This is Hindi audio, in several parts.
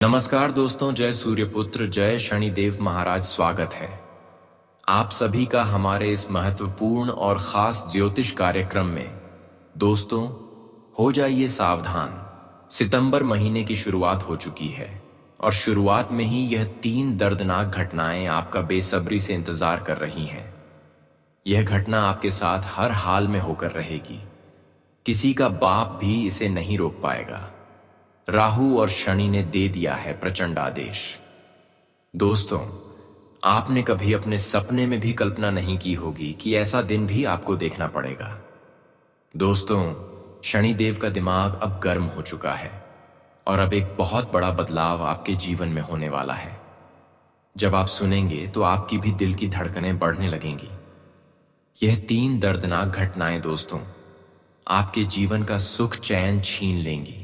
नमस्कार दोस्तों, जय सूर्यपुत्र, जय शनिदेव महाराज। स्वागत है आप सभी का हमारे इस महत्वपूर्ण और खास ज्योतिष कार्यक्रम में। दोस्तों, हो जाइए सावधान। सितंबर महीने की शुरुआत हो चुकी है और शुरुआत में ही यह 3 दर्दनाक घटनाएं आपका बेसब्री से इंतजार कर रही हैं। यह घटना आपके साथ हर हाल में होकर रहेगी। किसी का बाप भी इसे नहीं रोक पाएगा। राहु और शनि ने दे दिया है प्रचंड आदेश। दोस्तों, आपने कभी अपने सपने में भी कल्पना नहीं की होगी कि ऐसा दिन भी आपको देखना पड़ेगा। दोस्तों, शनिदेव का दिमाग अब गर्म हो चुका है और अब एक बहुत बड़ा बदलाव आपके जीवन में होने वाला है। जब आप सुनेंगे तो आपकी भी दिल की धड़कनें बढ़ने लगेंगी। यह 3 दर्दनाक घटनाएं दोस्तों आपके जीवन का सुख चैन छीन लेंगी,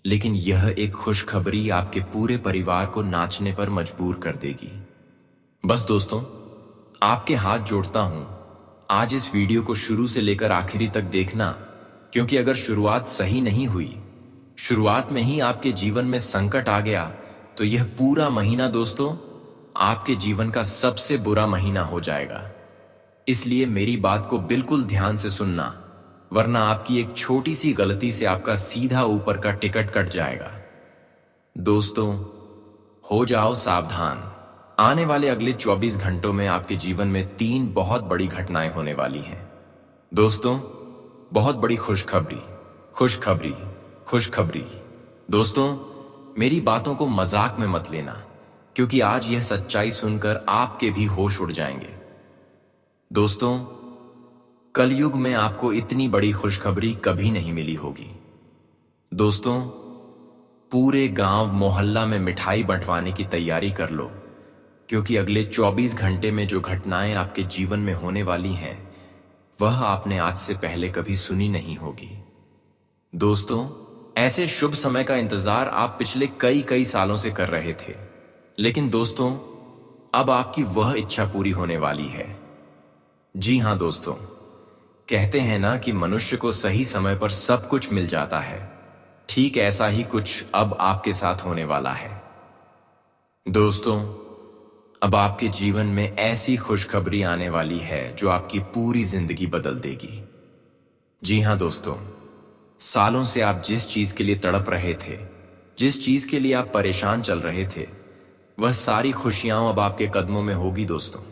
लेकिन यह एक खुशखबरी आपके पूरे परिवार को नाचने पर मजबूर कर देगी। बस दोस्तों, आपके हाथ जोड़ता हूं, आज इस वीडियो को शुरू से लेकर आखिरी तक देखना, क्योंकि अगर शुरुआत सही नहीं हुई, शुरुआत में ही आपके जीवन में संकट आ गया, तो यह पूरा महीना दोस्तों आपके जीवन का सबसे बुरा महीना हो जाएगा। इसलिए मेरी बात को बिल्कुल ध्यान से सुनना, वरना आपकी एक छोटी सी गलती से आपका सीधा ऊपर का टिकट कट जाएगा। दोस्तों, हो जाओ सावधान। आने वाले अगले 24 घंटों में आपके जीवन में 3 बहुत बड़ी घटनाएं होने वाली हैं। दोस्तों, बहुत बड़ी खुशखबरी, खुशखबरी, खुशखबरी। दोस्तों, मेरी बातों को मजाक में मत लेना, क्योंकि आज यह सच्चाई सुनकर आपके भी होश उड़ जाएंगे। दोस्तों, कलयुग में आपको इतनी बड़ी खुशखबरी कभी नहीं मिली होगी। दोस्तों, पूरे गांव मोहल्ला में मिठाई बंटवाने की तैयारी कर लो, क्योंकि अगले 24 घंटे में जो घटनाएं आपके जीवन में होने वाली हैं, वह आपने आज से पहले कभी सुनी नहीं होगी। दोस्तों, ऐसे शुभ समय का इंतजार आप पिछले कई सालों से कर रहे थे, लेकिन दोस्तों अब आपकी वह इच्छा पूरी होने वाली है। जी हां दोस्तों, कहते हैं ना कि मनुष्य को सही समय पर सब कुछ मिल जाता है। ठीक ऐसा ही कुछ अब आपके साथ होने वाला है। दोस्तों, अब आपके जीवन में ऐसी खुशखबरी आने वाली है जो आपकी पूरी जिंदगी बदल देगी। जी हां दोस्तों, सालों से आप जिस चीज के लिए तड़प रहे थे, जिस चीज के लिए आप परेशान चल रहे थे, वह सारी खुशियां अब आपके कदमों में होगी। दोस्तों,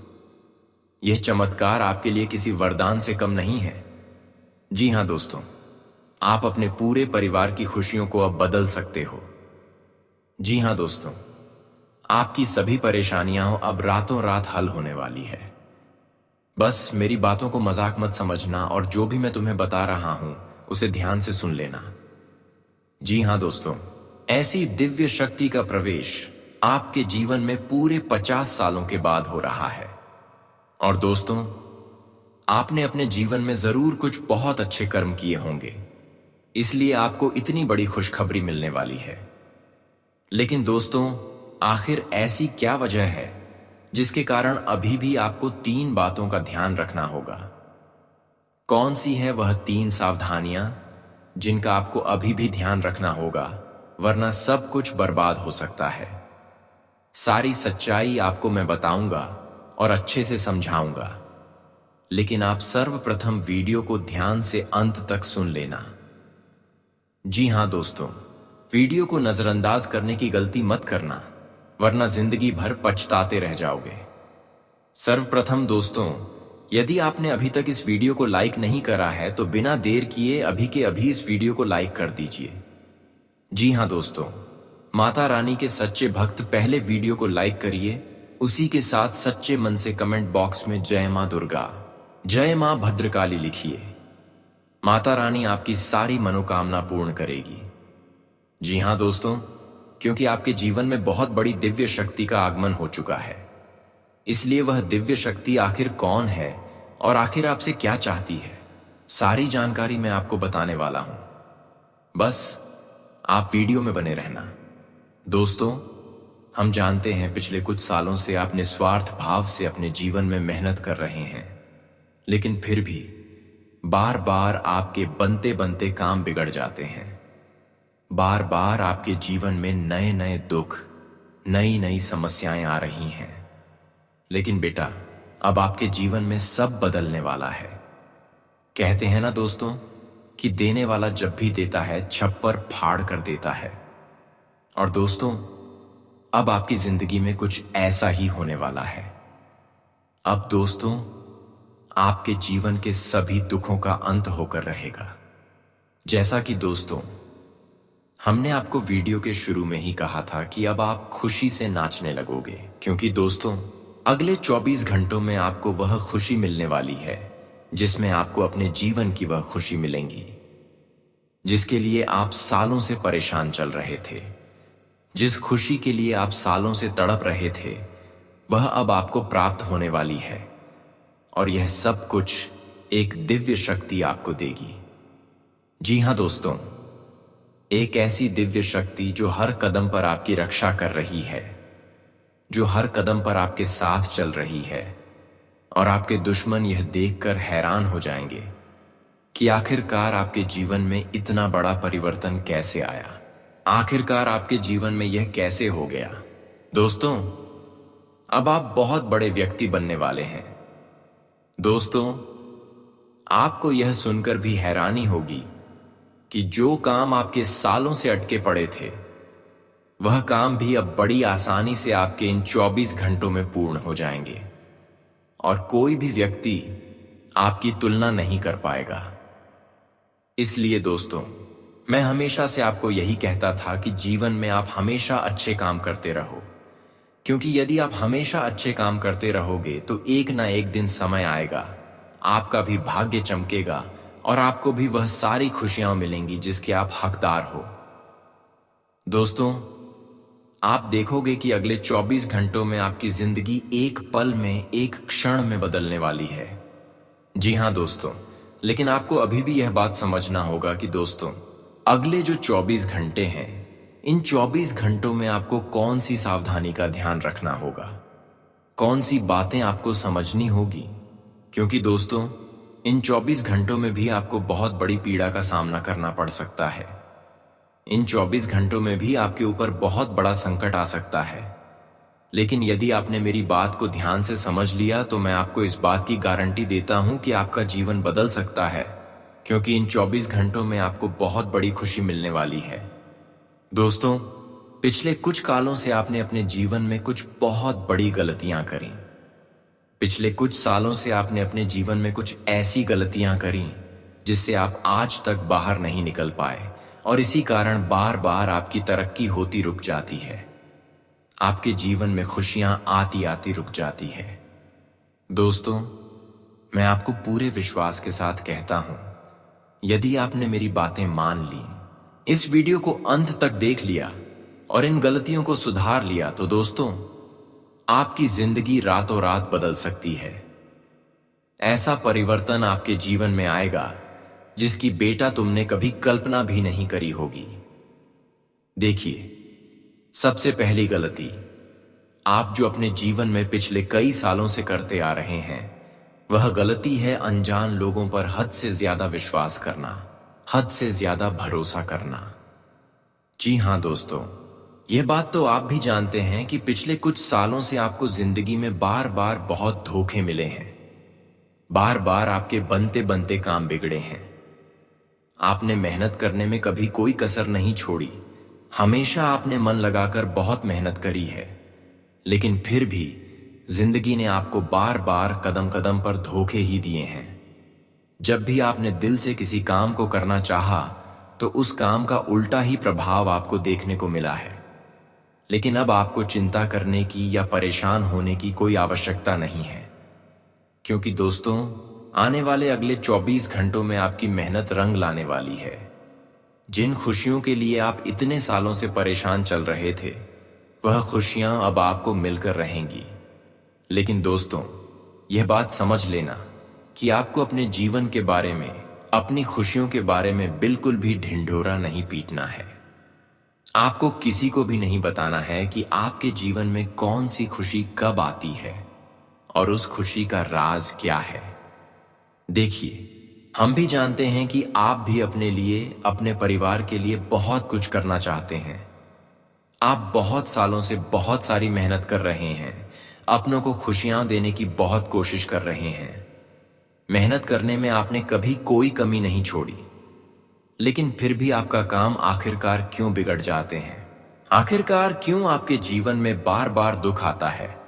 यह चमत्कार आपके लिए किसी वरदान से कम नहीं है। जी हां दोस्तों, आप अपने पूरे परिवार की खुशियों को अब बदल सकते हो। जी हां दोस्तों, आपकी सभी परेशानियां अब रातों रात हल होने वाली है। बस मेरी बातों को मजाक मत समझना और जो भी मैं तुम्हें बता रहा हूं उसे ध्यान से सुन लेना। जी हां दोस्तों, ऐसी दिव्य शक्ति का प्रवेश आपके जीवन में पूरे 50 सालों के बाद हो रहा है। और दोस्तों, आपने अपने जीवन में जरूर कुछ बहुत अच्छे कर्म किए होंगे, इसलिए आपको इतनी बड़ी खुशखबरी मिलने वाली है। लेकिन दोस्तों, आखिर ऐसी क्या वजह है जिसके कारण अभी भी आपको 3 बातों का ध्यान रखना होगा? कौन सी है वह 3 सावधानियां जिनका आपको अभी भी ध्यान रखना होगा, वरना सब कुछ बर्बाद हो सकता है। सारी सच्चाई आपको मैं बताऊंगा और अच्छे से समझाऊंगा, लेकिन आप सर्वप्रथम वीडियो को ध्यान से अंत तक सुन लेना। जी हां दोस्तों, वीडियो को नजरअंदाज करने की गलती मत करना, वरना जिंदगी भर पछताते रह जाओगे। सर्वप्रथम दोस्तों, यदि आपने अभी तक इस वीडियो को लाइक नहीं करा है तो बिना देर किए अभी के अभी इस वीडियो को लाइक कर दीजिए। जी हां दोस्तों, माता रानी के सच्चे भक्त पहले वीडियो को लाइक करिए, उसी के साथ सच्चे मन से कमेंट बॉक्स में जय मां दुर्गा, जय मां भद्रकाली लिखिए। माता रानी आपकी सारी मनोकामना पूर्ण करेगी। जी हां दोस्तों, क्योंकि आपके जीवन में बहुत बड़ी दिव्य शक्ति का आगमन हो चुका है। इसलिए वह दिव्य शक्ति आखिर कौन है और आखिर आपसे क्या चाहती है, सारी जानकारी मैं आपको बताने वाला हूं। बस आप वीडियो में बने रहना। दोस्तों, हम जानते हैं पिछले कुछ सालों से आप निस्वार्थ भाव से अपने जीवन में मेहनत कर रहे हैं, लेकिन फिर भी बार बार आपके बनते बनते काम बिगड़ जाते हैं। बार बार आपके जीवन में नए नए दुख, नई नई समस्याएं आ रही हैं। लेकिन बेटा, अब आपके जीवन में सब बदलने वाला है। कहते हैं ना दोस्तों कि देने वाला जब भी देता है छप्पर फाड़ कर देता है। और दोस्तों, अब आपकी जिंदगी में कुछ ऐसा ही होने वाला है। अब दोस्तों, आपके जीवन के सभी दुखों का अंत होकर रहेगा। जैसा कि दोस्तों, हमने आपको वीडियो के शुरू में ही कहा था कि अब आप खुशी से नाचने लगोगे, क्योंकि दोस्तों, अगले 24 घंटों में आपको वह खुशी मिलने वाली है जिसमें आपको अपने जीवन की वह खुशी मिलेंगी जिसके लिए आप सालों से परेशान चल रहे थे। जिस खुशी के लिए आप सालों से तड़प रहे थे, वह अब आपको प्राप्त होने वाली है। और यह सब कुछ एक दिव्य शक्ति आपको देगी। जी हां दोस्तों, एक ऐसी दिव्य शक्ति जो हर कदम पर आपकी रक्षा कर रही है, जो हर कदम पर आपके साथ चल रही है। और आपके दुश्मन यह देखकर हैरान हो जाएंगे कि आखिरकार आपके जीवन में इतना बड़ा परिवर्तन कैसे आया, आखिरकार आपके जीवन में यह कैसे हो गया। दोस्तों, अब आप बहुत बड़े व्यक्ति बनने वाले हैं। दोस्तों, आपको यह सुनकर भी हैरानी होगी कि जो काम आपके सालों से अटके पड़े थे, वह काम भी अब बड़ी आसानी से आपके इन 24 घंटों में पूर्ण हो जाएंगे। और कोई भी व्यक्ति आपकी तुलना नहीं कर पाएगा। इसलिए दोस्तों, मैं हमेशा से आपको यही कहता था कि जीवन में आप हमेशा अच्छे काम करते रहो, क्योंकि यदि आप हमेशा अच्छे काम करते रहोगे तो एक ना एक दिन समय आएगा, आपका भी भाग्य चमकेगा और आपको भी वह सारी खुशियां मिलेंगी जिसके आप हकदार हो। दोस्तों, आप देखोगे कि अगले 24 घंटों में आपकी जिंदगी एक पल में, एक क्षण में बदलने वाली है। जी हां दोस्तों, लेकिन आपको अभी भी यह बात समझना होगा कि दोस्तों, अगले जो 24 घंटे हैं, इन 24 घंटों में आपको कौन सी सावधानी का ध्यान रखना होगा, कौन सी बातें आपको समझनी होगी। क्योंकि दोस्तों, इन 24 घंटों में भी आपको बहुत बड़ी पीड़ा का सामना करना पड़ सकता है। इन 24 घंटों में भी आपके ऊपर बहुत बड़ा संकट आ सकता है। लेकिन यदि आपने मेरी बात को ध्यान से समझ लिया तो मैं आपको इस बात की गारंटी देता हूं कि आपका जीवन बदल सकता है, क्योंकि इन 24 घंटों में आपको बहुत बड़ी खुशी मिलने वाली है। दोस्तों, पिछले कुछ कालों से आपने अपने जीवन में कुछ बहुत बड़ी गलतियां करी। पिछले कुछ सालों से आपने अपने जीवन में कुछ ऐसी गलतियां करी जिससे आप आज तक बाहर नहीं निकल पाए, और इसी कारण बार बार आपकी तरक्की होती रुक जाती है। आपके जीवन में खुशियां आती आती रुक जाती है। दोस्तों, मैं आपको पूरे विश्वास के साथ कहता हूं, यदि आपने मेरी बातें मान ली, इस वीडियो को अंत तक देख लिया और इन गलतियों को सुधार लिया, तो दोस्तों, आपकी जिंदगी रातों रात बदल सकती है। ऐसा परिवर्तन आपके जीवन में आएगा जिसकी बेटा तुमने कभी कल्पना भी नहीं करी होगी। देखिए, सबसे पहली गलती आप जो अपने जीवन में पिछले कई सालों से करते आ रहे हैं, वह गलती है अनजान लोगों पर हद से ज्यादा विश्वास करना, हद से ज्यादा भरोसा करना। जी हां दोस्तों, यह बात तो आप भी जानते हैं कि पिछले कुछ सालों से आपको जिंदगी में बार बार बहुत धोखे मिले हैं। बार बार आपके बनते बनते काम बिगड़े हैं। आपने मेहनत करने में कभी कोई कसर नहीं छोड़ी। हमेशा आपने मन लगाकर बहुत मेहनत करी है, लेकिन फिर भी जिंदगी ने आपको बार बार कदम कदम पर धोखे ही दिए हैं। जब भी आपने दिल से किसी काम को करना चाहा, तो उस काम का उल्टा ही प्रभाव आपको देखने को मिला है। लेकिन अब आपको चिंता करने की या परेशान होने की कोई आवश्यकता नहीं है, क्योंकि दोस्तों, आने वाले अगले 24 घंटों में आपकी मेहनत रंग लाने वाली है। जिन खुशियों के लिए आप इतने सालों से परेशान चल रहे थे, वह खुशियां अब आपको मिलकर रहेंगी। लेकिन दोस्तों, यह बात समझ लेना कि आपको अपने जीवन के बारे में, अपनी खुशियों के बारे में बिल्कुल भी ढिंढोरा नहीं पीटना है। आपको किसी को भी नहीं बताना है कि आपके जीवन में कौन सी खुशी कब आती है और उस खुशी का राज क्या है। देखिए, हम भी जानते हैं कि आप भी अपने लिए, अपने परिवार के लिए बहुत कुछ करना चाहते हैं। आप बहुत सालों से बहुत सारी मेहनत कर रहे हैं, अपनों को खुशियां देने की बहुत कोशिश कर रहे हैं। मेहनत करने में आपने कभी कोई कमी नहीं छोड़ी, लेकिन फिर भी आपका काम आखिरकार क्यों बिगड़ जाते हैं? आखिरकार क्यों आपके जीवन में बार बार दुख आता है?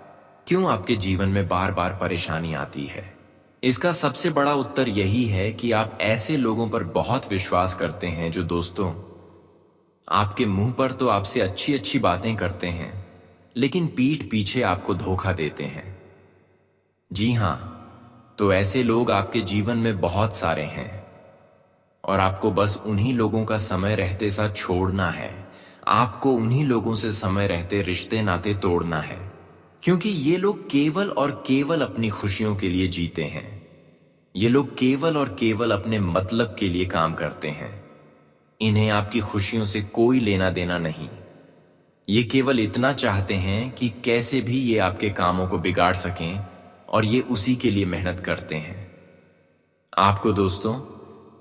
क्यों आपके जीवन में बार बार परेशानी आती है? इसका सबसे बड़ा उत्तर यही है कि आप ऐसे लोगों पर बहुत विश्वास करते हैं जो दोस्तों आपके मुंह पर तो आपसे अच्छी अच्छी बातें करते हैं, लेकिन पीठ पीछे आपको धोखा देते हैं। जी हां, तो ऐसे लोग आपके जीवन में बहुत सारे हैं और आपको बस उन्हीं लोगों का समय रहते साथ छोड़ना है। आपको उन्हीं लोगों से समय रहते रिश्ते नाते तोड़ना है, क्योंकि ये लोग केवल और केवल अपनी खुशियों के लिए जीते हैं। ये लोग केवल और केवल अपने मतलब के लिए काम करते हैं। इन्हें आपकी खुशियों से कोई लेना देना नहीं। ये केवल इतना चाहते हैं कि कैसे भी ये आपके कामों को बिगाड़ सकें, और ये उसी के लिए मेहनत करते हैं। आपको दोस्तों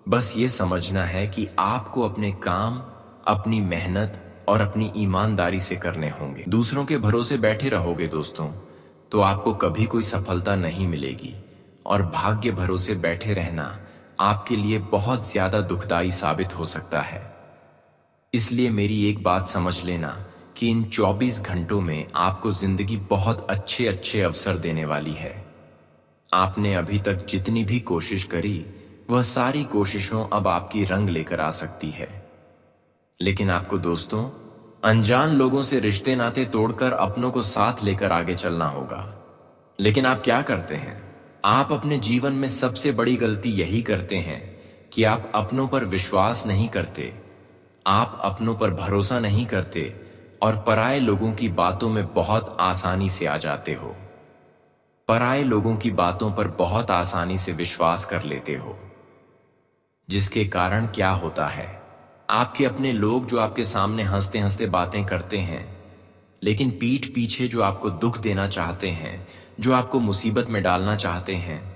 बस ये समझना है कि आपको अपने काम, अपनी मेहनत और अपनी ईमानदारी से करने होंगे। दूसरों के भरोसे बैठे रहोगे दोस्तों, तो आपको कभी कोई सफलता नहीं मिलेगी, और भाग्य भरोसे बैठे रहना आपके लिए बहुत ज्यादा दुखदाई साबित हो सकता है। इसलिए मेरी एक बात समझ लेना कि इन 24 घंटों में आपको जिंदगी बहुत अच्छे अच्छे अवसर देने वाली है। आपने अभी तक जितनी भी कोशिश करी, वह सारी कोशिशों अब आपकी रंग लेकर आ सकती है। लेकिन आपको दोस्तों अनजान लोगों से रिश्ते नाते तोड़कर अपनों को साथ लेकर आगे चलना होगा। लेकिन आप क्या करते हैं? आप अपने जीवन में सबसे बड़ी गलती यही करते हैं कि आप अपनों पर विश्वास नहीं करते, आप अपनों पर भरोसा नहीं करते, और पराये लोगों की बातों में बहुत आसानी से आ जाते हो। पराये लोगों की बातों पर बहुत आसानी से विश्वास कर लेते हो, जिसके कारण क्या होता है, आपके अपने लोग जो आपके सामने हंसते हंसते बातें करते हैं, लेकिन पीठ पीछे जो आपको दुख देना चाहते हैं, जो आपको मुसीबत में डालना चाहते हैं,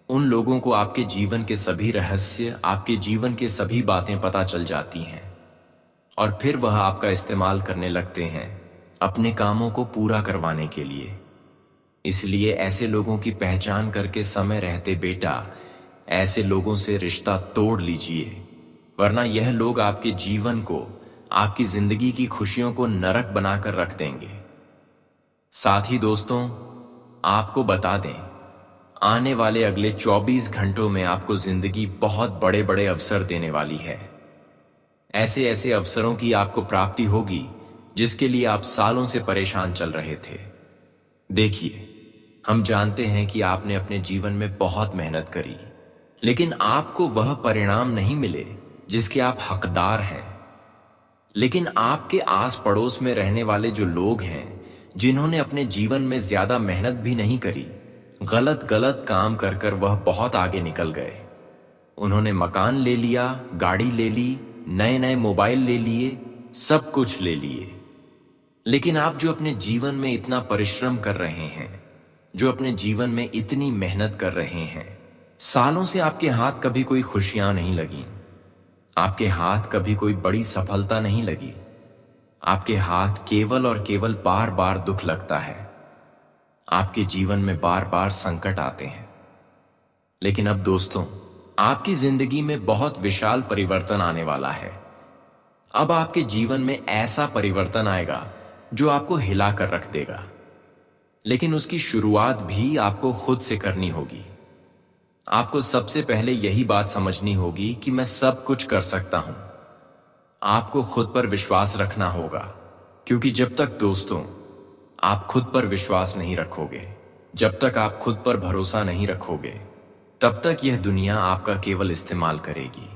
उन लोगों को आपके जीवन के सभी रहस्य, आपके जीवन के सभी बातें पता चल जाती हैं, और फिर वह आपका इस्तेमाल करने लगते हैं अपने कामों को पूरा करवाने के लिए। इसलिए ऐसे लोगों की पहचान करके समय रहते बेटा, ऐसे लोगों से रिश्ता तोड़ लीजिए, वरना यह लोग आपके जीवन को, आपकी जिंदगी की खुशियों को नरक बनाकर रख देंगे। साथ ही दोस्तों आपको बता दें, आने वाले अगले 24 घंटों में आपको जिंदगी बहुत बड़े बड़े अवसर देने वाली है। ऐसे ऐसे अवसरों की आपको प्राप्ति होगी जिसके लिए आप सालों से परेशान चल रहे थे। देखिए, हम जानते हैं कि आपने अपने जीवन में बहुत मेहनत करी, लेकिन आपको वह परिणाम नहीं मिले जिसके आप हकदार हैं। लेकिन आपके आस पड़ोस में रहने वाले जो लोग हैं, जिन्होंने अपने जीवन में ज्यादा मेहनत भी नहीं करी, गलत गलत काम कर कर वह बहुत आगे निकल गए। उन्होंने मकान ले लिया, गाड़ी ले ली, नए नए मोबाइल ले लिए, सब कुछ ले लिए। लेकिन आप जो अपने जीवन में इतना परिश्रम कर रहे हैं, जो अपने जीवन में इतनी मेहनत कर रहे हैं, सालों से आपके हाथ कभी कोई खुशियां नहीं लगी, आपके हाथ कभी कोई बड़ी सफलता नहीं लगी, आपके हाथ केवल और केवल बार बार दुख लगता है, आपके जीवन में बार बार संकट आते हैं। लेकिन अब दोस्तों आपकी जिंदगी में बहुत विशाल परिवर्तन आने वाला है। अब आपके जीवन में ऐसा परिवर्तन आएगा जो आपको हिला कर रख देगा, लेकिन उसकी शुरुआत भी आपको खुद से करनी होगी। आपको सबसे पहले यही बात समझनी होगी कि मैं सब कुछ कर सकता हूं। आपको खुद पर विश्वास रखना होगा, क्योंकि जब तक दोस्तों आप खुद पर विश्वास नहीं रखोगे, जब तक आप खुद पर भरोसा नहीं रखोगे, तब तक यह दुनिया आपका केवल इस्तेमाल करेगी।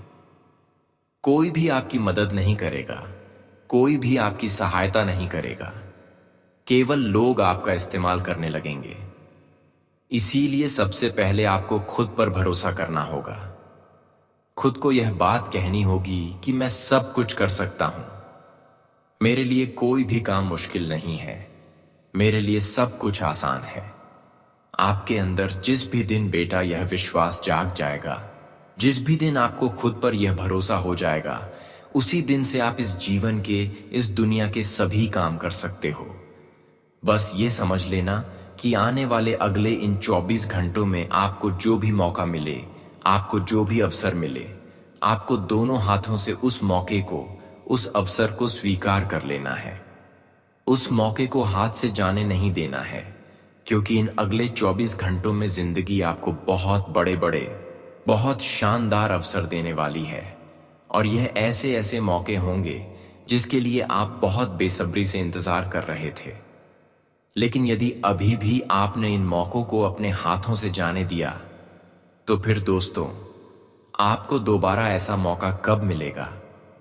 कोई भी आपकी मदद नहीं करेगा, कोई भी आपकी सहायता नहीं करेगा, केवल लोग आपका इस्तेमाल करने लगेंगे। इसीलिए सबसे पहले आपको खुद पर भरोसा करना होगा। खुद को यह बात कहनी होगी कि मैं सब कुछ कर सकता हूं, मेरे लिए कोई भी काम मुश्किल नहीं है, मेरे लिए सब कुछ आसान है। आपके अंदर जिस भी दिन बेटा यह विश्वास जाग जाएगा, जिस भी दिन आपको खुद पर यह भरोसा हो जाएगा, उसी दिन से आप इस जीवन के, इस दुनिया के सभी काम कर सकते हो। बस ये समझ लेना कि आने वाले अगले इन 24 घंटों में आपको जो भी मौका मिले, आपको जो भी अवसर मिले, आपको दोनों हाथों से उस मौके को, उस अवसर को स्वीकार कर लेना है। उस मौके को हाथ से जाने नहीं देना है, क्योंकि इन अगले 24 घंटों में जिंदगी आपको बहुत बड़े बड़े, बहुत शानदार अवसर देने वाली है। और यह ऐसे ऐसे मौके होंगे जिसके लिए आप बहुत बेसब्री से इंतजार कर रहे थे। लेकिन यदि अभी भी आपने इन मौकों को अपने हाथों से जाने दिया, तो फिर दोस्तों, आपको दोबारा ऐसा मौका कब मिलेगा,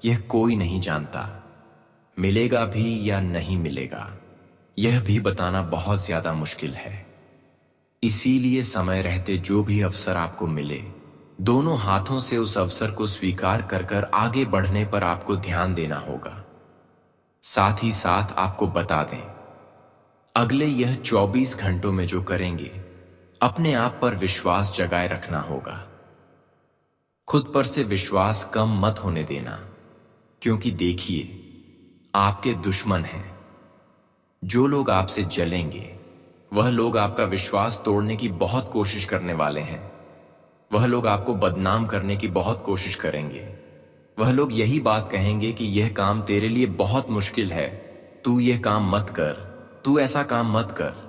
यह कोई नहीं जानता। मिलेगा भी या नहीं मिलेगा, यह भी बताना बहुत ज्यादा मुश्किल है। इसीलिए समय रहते जो भी अवसर आपको मिले, दोनों हाथों से उस अवसर को स्वीकार कर कर आगे बढ़ने पर आपको ध्यान देना होगा। साथ ही साथ आपको बता दें, अगले यह 24 घंटों में जो करेंगे, अपने आप पर विश्वास जगाए रखना होगा। खुद पर से विश्वास कम मत होने देना, क्योंकि देखिए, आपके दुश्मन हैं। जो लोग आपसे जलेंगे, वह लोग आपका विश्वास तोड़ने की बहुत कोशिश करने वाले हैं। वह लोग आपको बदनाम करने की बहुत कोशिश करेंगे। वह लोग यही बात कहेंगे कि यह काम तेरे लिए बहुत मुश्किल है, तू यह काम मत कर, तू ऐसा काम मत कर।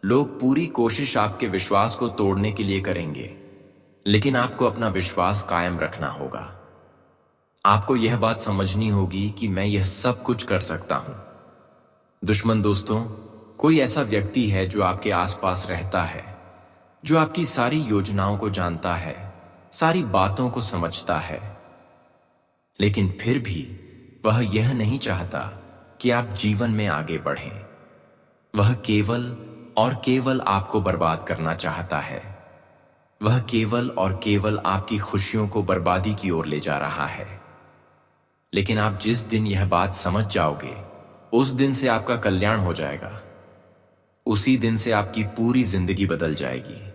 लोग पूरी कोशिश आपके विश्वास को तोड़ने के लिए करेंगे, लेकिन आपको अपना विश्वास कायम रखना होगा। आपको यह बात समझनी होगी कि मैं यह सब कुछ कर सकता हूं। दुश्मन दोस्तों, कोई ऐसा व्यक्ति है जो आपके आसपास रहता है, जो आपकी सारी योजनाओं को जानता है, सारी बातों को समझता है, लेकिन फिर भी वह यह नहीं चाहता कि आप जीवन में आगे बढ़ें। वह केवल और केवल आपको बर्बाद करना चाहता है। वह केवल और केवल आपकी खुशियों को बर्बादी की ओर ले जा रहा है। लेकिन आप जिस दिन यह बात समझ जाओगे, उस दिन से आपका कल्याण हो जाएगा। उसी दिन से आपकी पूरी जिंदगी बदल जाएगी।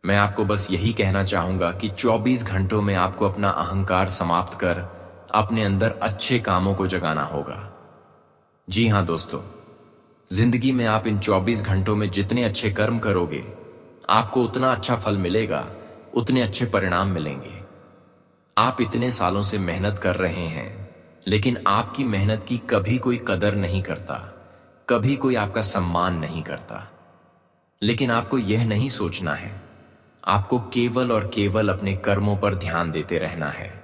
मैं आपको बस यही कहना चाहूंगा कि 24 घंटों में आपको अपना अहंकार समाप्त कर अपने अंदर अच्छे कामों को जगाना होगा। जी हां दोस्तों, जिंदगी में आप इन 24 घंटों में जितने अच्छे कर्म करोगे, आपको उतना अच्छा फल मिलेगा, उतने अच्छे परिणाम मिलेंगे। आप इतने सालों से मेहनत कर रहे हैं, लेकिन आपकी मेहनत की कभी कोई कदर नहीं करता, कभी कोई आपका सम्मान नहीं करता। लेकिन आपको यह नहीं सोचना है, आपको केवल और केवल अपने कर्मों पर ध्यान देते रहना है।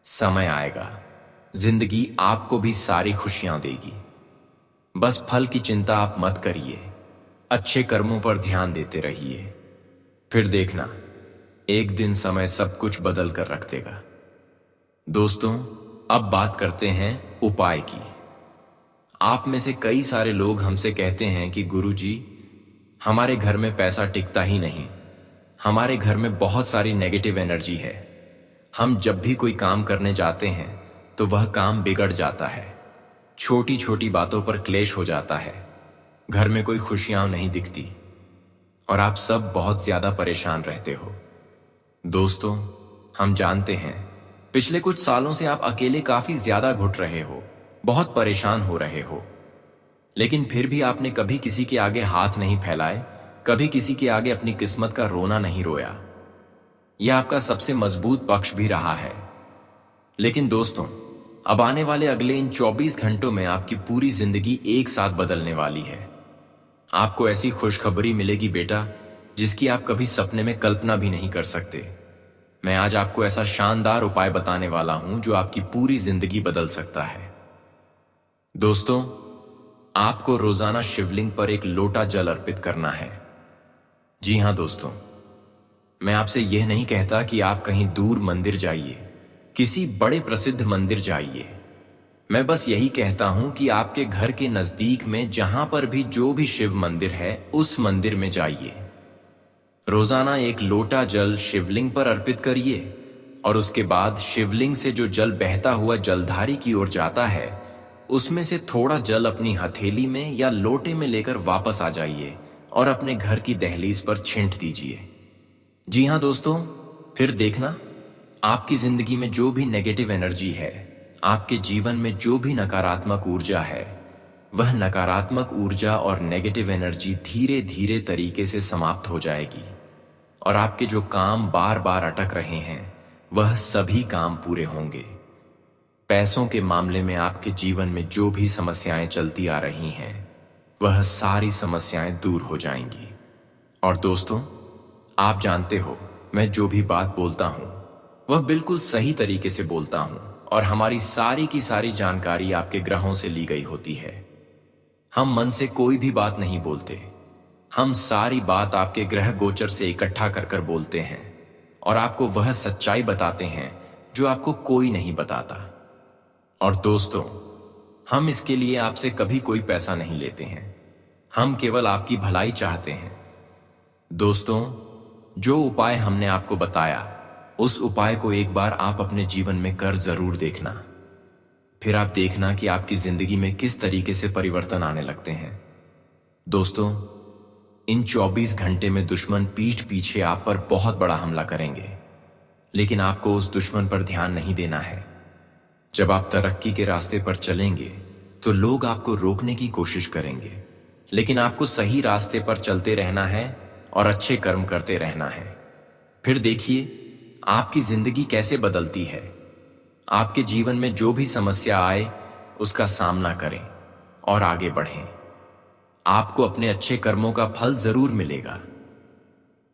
समय आएगा, जिंदगी आपको भी सारी खुशियां देगी। बस फल की चिंता आप मत करिए, अच्छे कर्मों पर ध्यान देते रहिए। फिर देखना, एक दिन समय सब कुछ बदल कर रख देगा। दोस्तों, अब बात करते हैं उपाय की। आप में से कई सारे लोग हमसे कहते हैं कि गुरुजी, हमारे घर में पैसा टिकता ही नहीं, हमारे घर में बहुत सारी नेगेटिव एनर्जी है। हम जब भी कोई काम करने जाते हैं तो वह काम बिगड़ जाता है, छोटी छोटी बातों पर क्लेश हो जाता है, घर में कोई खुशियां नहीं दिखती और आप सब बहुत ज्यादा परेशान रहते हो। दोस्तों, हम जानते हैं पिछले कुछ सालों से आप अकेले काफी ज्यादा घुट रहे हो, बहुत परेशान हो रहे हो, लेकिन फिर भी आपने कभी किसी के आगे हाथ नहीं फैलाए, कभी किसी के आगे अपनी किस्मत का रोना नहीं रोया। यह आपका सबसे मजबूत पक्ष भी रहा है। लेकिन दोस्तों, अब आने वाले अगले इन 24 घंटों में आपकी पूरी जिंदगी एक साथ बदलने वाली है। आपको ऐसी खुशखबरी मिलेगी बेटा, जिसकी आप कभी सपने में कल्पना भी नहीं कर सकते। मैं आज आपको ऐसा शानदार उपाय बताने वाला हूं जो आपकी पूरी जिंदगी बदल सकता है। दोस्तों, आपको रोजाना शिवलिंग पर एक लोटा जल अर्पित करना है। जी हां दोस्तों, मैं आपसे यह नहीं कहता कि आप कहीं दूर मंदिर जाइए, किसी बड़े प्रसिद्ध मंदिर जाइए। मैं बस यही कहता हूं कि आपके घर के नजदीक में जहां पर भी जो भी शिव मंदिर है, उस मंदिर में जाइए। रोजाना एक लोटा जल शिवलिंग पर अर्पित करिए और उसके बाद शिवलिंग से जो जल बहता हुआ जलधारी की ओर जाता है, उसमें से थोड़ा जल अपनी हथेली में या लोटे में लेकर वापस आ जाइए और अपने घर की दहलीज पर छिंट दीजिए। जी हां दोस्तों, फिर देखना, आपकी जिंदगी में जो भी नेगेटिव एनर्जी है, आपके जीवन में जो भी नकारात्मक ऊर्जा है, वह नकारात्मक ऊर्जा और नेगेटिव एनर्जी धीरे धीरे तरीके से समाप्त हो जाएगी और आपके जो काम बार बार अटक रहे हैं वह सभी काम पूरे होंगे। पैसों के मामले में आपके जीवन में जो भी समस्याएं चलती आ रही हैं वह सारी समस्याएं दूर हो जाएंगी। और दोस्तों, आप जानते हो, मैं जो भी बात बोलता हूं वह बिल्कुल सही तरीके से बोलता हूं और हमारी सारी की सारी जानकारी आपके ग्रहों से ली गई होती है। हम मन से कोई भी बात नहीं बोलते, हम सारी बात आपके ग्रह गोचर से इकट्ठा कर कर बोलते हैं और आपको वह सच्चाई बताते हैं जो आपको कोई नहीं बताता। और दोस्तों, हम इसके लिए आपसे कभी कोई पैसा नहीं लेते हैं, हम केवल आपकी भलाई चाहते हैं। दोस्तों, जो उपाय हमने आपको बताया उस उपाय को एक बार आप अपने जीवन में कर जरूर देखना, फिर आप देखना कि आपकी जिंदगी में किस तरीके से परिवर्तन आने लगते हैं। दोस्तों, इन 24 घंटे में दुश्मन पीठ पीछे आप पर बहुत बड़ा हमला करेंगे, लेकिन आपको उस दुश्मन पर ध्यान नहीं देना है। जब आप तरक्की के रास्ते पर चलेंगे तो लोग आपको रोकने की कोशिश करेंगे, लेकिन आपको सही रास्ते पर चलते रहना है और अच्छे कर्म करते रहना है। फिर देखिए आपकी जिंदगी कैसे बदलती है। आपके जीवन में जो भी समस्या आए उसका सामना करें और आगे बढ़ें। आपको अपने अच्छे कर्मों का फल जरूर मिलेगा।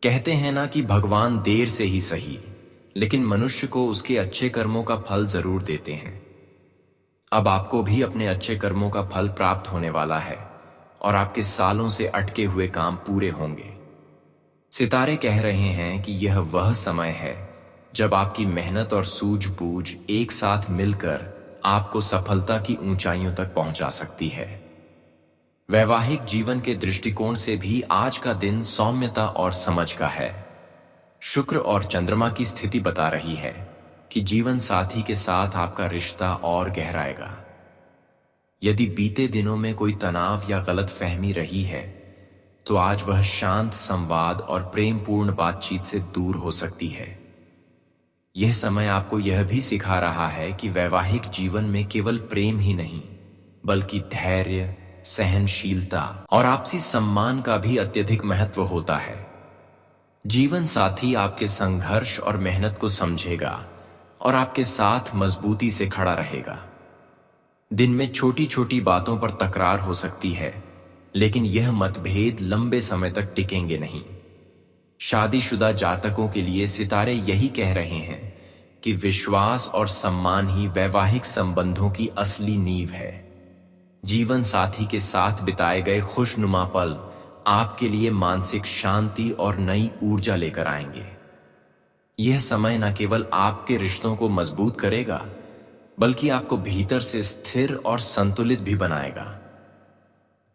कहते हैं ना कि भगवान देर से ही सही, लेकिन मनुष्य को उसके अच्छे कर्मों का फल जरूर देते हैं। अब आपको भी अपने अच्छे कर्मों का फल प्राप्त होने वाला है और आपके सालों से अटके हुए काम पूरे होंगे। सितारे कह रहे हैं कि यह वह समय है जब आपकी मेहनत और सूझबूझ एक साथ मिलकर आपको सफलता की ऊंचाइयों तक पहुंचा सकती है। वैवाहिक जीवन के दृष्टिकोण से भी आज का दिन सौम्यता और समझ का है। शुक्र और चंद्रमा की स्थिति बता रही है कि जीवन साथी के साथ आपका रिश्ता और गहराएगा। यदि बीते दिनों में कोई तनाव या गलतफहमी रही है तो आज वह शांत संवाद और प्रेमपूर्ण बातचीत से दूर हो सकती है। यह समय आपको यह भी सिखा रहा है कि वैवाहिक जीवन में केवल प्रेम ही नहीं, बल्कि धैर्य, सहनशीलता और आपसी सम्मान का भी अत्यधिक महत्व होता है। जीवन साथी आपके संघर्ष और मेहनत को समझेगा और आपके साथ मजबूती से खड़ा रहेगा। दिन में छोटी छोटी बातों पर तकरार हो सकती है, लेकिन यह मतभेद लंबे समय तक टिकेंगे नहीं। शादीशुदा जातकों के लिए सितारे यही कह रहे हैं कि विश्वास और सम्मान ही वैवाहिक संबंधों की असली नींव है। जीवन साथी के साथ बिताए गए खुशनुमा पल आपके लिए मानसिक शांति और नई ऊर्जा लेकर आएंगे। यह समय न केवल आपके रिश्तों को मजबूत करेगा, बल्कि आपको भीतर से स्थिर और संतुलित भी बनाएगा।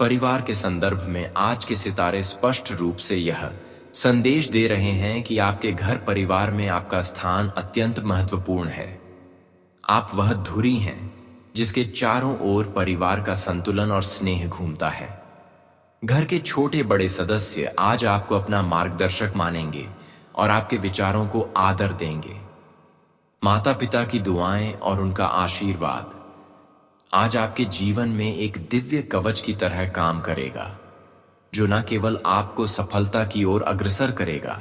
परिवार के संदर्भ में आज के सितारे स्पष्ट रूप से यह संदेश दे रहे हैं कि आपके घर परिवार में आपका स्थान अत्यंत महत्वपूर्ण है। आप वह धुरी हैं जिसके चारों ओर परिवार का संतुलन और स्नेह घूमता है। घर के छोटे बड़े सदस्य आज आपको अपना मार्गदर्शक मानेंगे और आपके विचारों को आदर देंगे। माता पिता की दुआएं और उनका आशीर्वाद आज आपके जीवन में एक दिव्य कवच की तरह काम करेगा, जो न केवल आपको सफलता की ओर अग्रसर करेगा,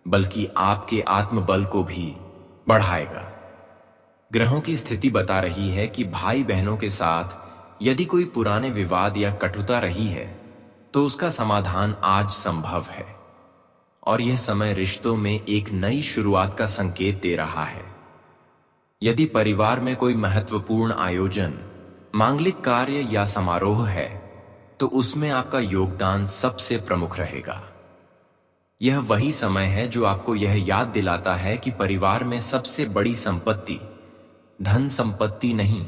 बल्कि आपके आत्मबल को भी बढ़ाएगा। ग्रहों की स्थिति बता रही है कि भाई बहनों के साथ यदि कोई पुराने विवाद या कटुता रही है तो उसका समाधान आज संभव है और यह समय रिश्तों में एक नई शुरुआत का संकेत दे रहा है। यदि परिवार में कोई महत्वपूर्ण आयोजन, मांगलिक कार्य या समारोह है तो उसमें आपका योगदान सबसे प्रमुख रहेगा। यह वही समय है जो आपको यह याद दिलाता है कि परिवार में सबसे बड़ी संपत्ति धन संपत्ति नहीं,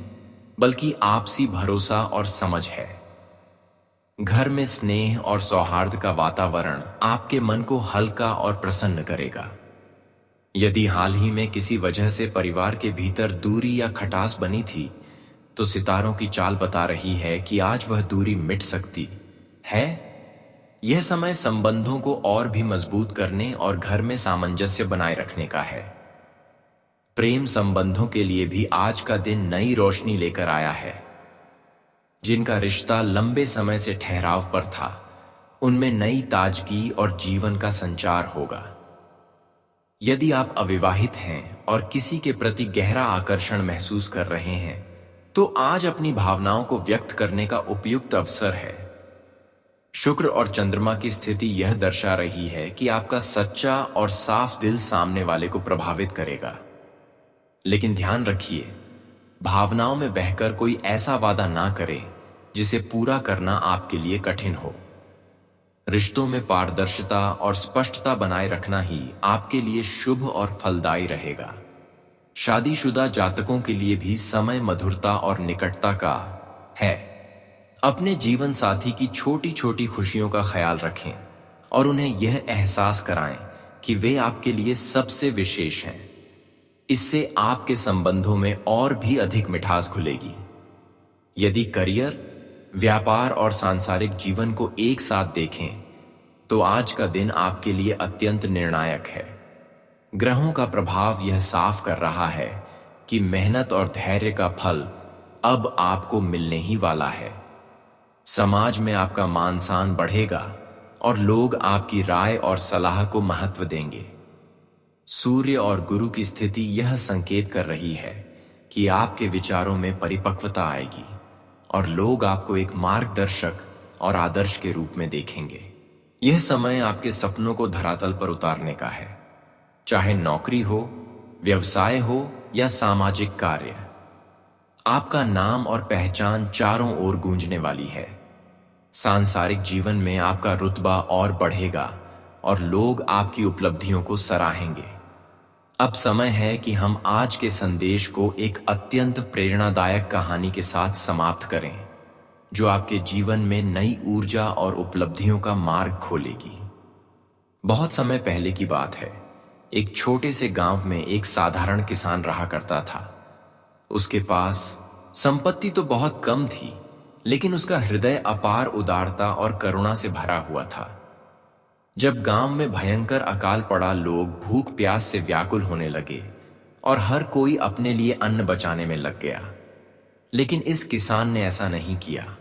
बल्कि आपसी भरोसा और समझ है। घर में स्नेह और सौहार्द का वातावरण आपके मन को हल्का और प्रसन्न करेगा। यदि हाल ही में किसी वजह से परिवार के भीतर दूरी या खटास बनी थी तो सितारों की चाल बता रही है कि आज वह दूरी मिट सकती है। यह समय संबंधों को और भी मजबूत करने और घर में सामंजस्य बनाए रखने का है। प्रेम संबंधों के लिए भी आज का दिन नई रोशनी लेकर आया है। जिनका रिश्ता लंबे समय से ठहराव पर था, उनमें नई ताजगी और जीवन का संचार होगा। यदि आप अविवाहित हैं और किसी के प्रति गहरा आकर्षण महसूस कर रहे हैं, तो आज अपनी भावनाओं को व्यक्त करने का उपयुक्त अवसर है। शुक्र और चंद्रमा की स्थिति यह दर्शा रही है कि आपका सच्चा और साफ दिल सामने वाले को प्रभावित करेगा। लेकिन ध्यान रखिए, भावनाओं में बहकर कोई ऐसा वादा ना करें जिसे पूरा करना आपके लिए कठिन हो। रिश्तों में पारदर्शिता और स्पष्टता बनाए रखना ही आपके लिए शुभ और फलदायी रहेगा। शादीशुदा जातकों के लिए भी समय मधुरता और निकटता का है। अपने जीवन साथी की छोटी छोटी खुशियों का ख्याल रखें और उन्हें यह एहसास कराएं कि वे आपके लिए सबसे विशेष हैं। इससे आपके संबंधों में और भी अधिक मिठास घुलेगी। यदि करियर, व्यापार और सांसारिक जीवन को एक साथ देखें, तो आज का दिन आपके लिए अत्यंत निर्णायक है। ग्रहों का प्रभाव यह साफ कर रहा है कि मेहनत और धैर्य का फल अब आपको मिलने ही वाला है। समाज में आपका मान सम्मान बढ़ेगा और लोग आपकी राय और सलाह को महत्व देंगे। सूर्य और गुरु की स्थिति यह संकेत कर रही है कि आपके विचारों में परिपक्वता आएगी और लोग आपको एक मार्गदर्शक और आदर्श के रूप में देखेंगे। यह समय आपके सपनों को धरातल पर उतारने का है, चाहे नौकरी हो, व्यवसाय हो या सामाजिक कार्य। आपका नाम और पहचान चारों ओर गूंजने वाली है। सांसारिक जीवन में आपका रुतबा और बढ़ेगा और लोग आपकी उपलब्धियों को सराहेंगे। अब समय है कि हम आज के संदेश को एक अत्यंत प्रेरणादायक कहानी के साथ समाप्त करें, जो आपके जीवन में नई ऊर्जा और उपलब्धियों का मार्ग खोलेगी। बहुत समय पहले की बात है। एक छोटे से गांव में एक साधारण किसान रहा करता था। उसके पास संपत्ति तो बहुत कम थी, लेकिन उसका हृदय अपार उदारता और करुणा से भरा हुआ था। जब गांव में भयंकर अकाल पड़ा, लोग भूख प्यास से व्याकुल होने लगे और हर कोई अपने लिए अन्न बचाने में लग गया। लेकिन इस किसान ने ऐसा नहीं किया।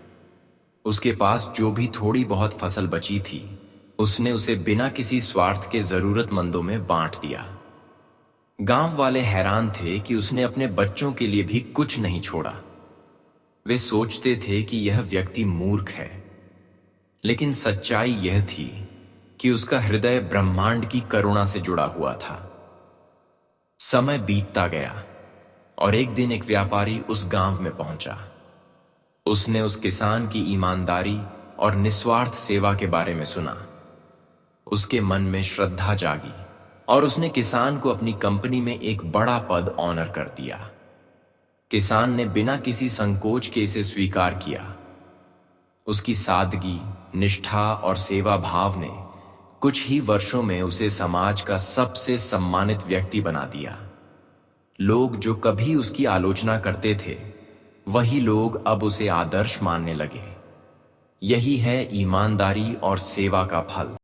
उसके पास जो भी थोड़ी बहुत फसल बची थी, उसने उसे बिना किसी स्वार्थ के जरूरतमंदों में बांट दिया। गांव वाले हैरान थे कि उसने अपने बच्चों के लिए भी कुछ नहीं छोड़ा। वे सोचते थे कि यह व्यक्ति मूर्ख है, लेकिन सच्चाई यह थी कि उसका हृदय ब्रह्मांड की करुणा से जुड़ा हुआ था। समय बीतता गया और एक दिन एक व्यापारी उस गांव में पहुंचा। उसने उस किसान की ईमानदारी और निस्वार्थ सेवा के बारे में सुना। उसके मन में श्रद्धा जागी और उसने किसान को अपनी कंपनी में एक बड़ा पद ऑनर कर दिया। किसान ने बिना किसी संकोच के इसे स्वीकार किया। उसकी सादगी, निष्ठा और सेवा भाव ने कुछ ही वर्षों में उसे समाज का सबसे सम्मानित व्यक्ति बना दिया। लोग जो कभी उसकी आलोचना करते थे, वही लोग अब उसे आदर्श मानने लगे। यही है ईमानदारी और सेवा का फल।